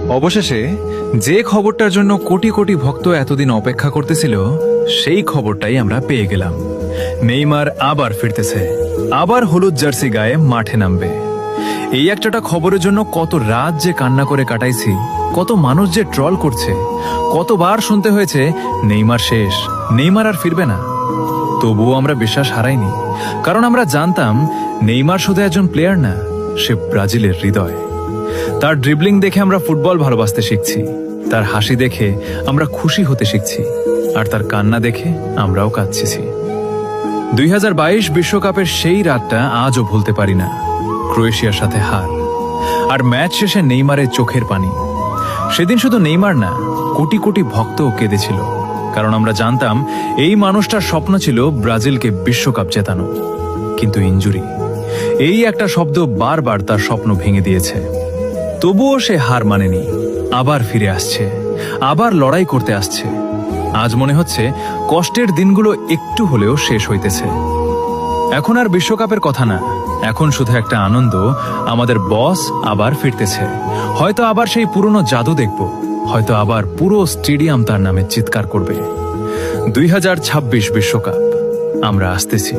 অবশেষে যে খবরটার জন্য কোটি কোটি ভক্ত এতদিন অপেক্ষা করতেছিল সেই খবরটাই আমরা পেয়ে গেলাম। নেইমার আবার ফিরতেছে, আবার হলুদ জার্সি গায়ে মাঠে নামবে। এই একটা খবরের জন্য কত রাত যে কান্না করে কাটাইছি, কত মানুষ যে ট্রল করছে, কতবার শুনতে হয়েছে নেইমার শেষ, নেইমার আর ফিরবে না। তবুও আমরা বিশ্বাস হারাইনি, কারণ আমরা জানতাম নেইমার শুধু একজন প্লেয়ার না, সে ব্রাজিলের হৃদয়। তার ড্রিবলিং দেখে আমরা ফুটবল ভালোবাসতে শিখছি, তার হাসি দেখে আমরা খুশি হতে শিখছি, আর তার কান্না দেখে আমরাও কাঁদছি। 2022 বিশ্বকাপের সেই রাতটা আজও ভুলতে পারি না। ক্রোয়েশিয়ার সাথে হার, আর ম্যাচ শেষে নেইমারের চোখের পানি। সেদিন শুধু নেইমার না, কোটি কোটি ভক্তও কেঁদেছিল, কারণ আমরা জানতাম এই মানুষটার স্বপ্ন ছিল ব্রাজিলকে বিশ্বকাপ জেতানো। কিন্তু ইনজুরি, এই একটা শব্দ বারবার তার স্বপ্ন ভেঙে দিয়েছে। তবুও সে হার মানেনি, আবার ফিরে আসছে, আবার লড়াই করতে আসছে। আজ মনে হচ্ছে কষ্টের দিনগুলো একটু হলেও শেষ হইতেছে। এখন আর বিশ্বকাপের কথা না, এখন শুধু একটা আনন্দ, আমাদের বস আবার ফিরতেছে। হয়তো আবার সেই পুরনো জাদু দেখব, হয়তো আবার পুরো স্টেডিয়াম তার নামে চিৎকার করবে। 2026 বিশ্বকাপ, আমরা আসতেছি।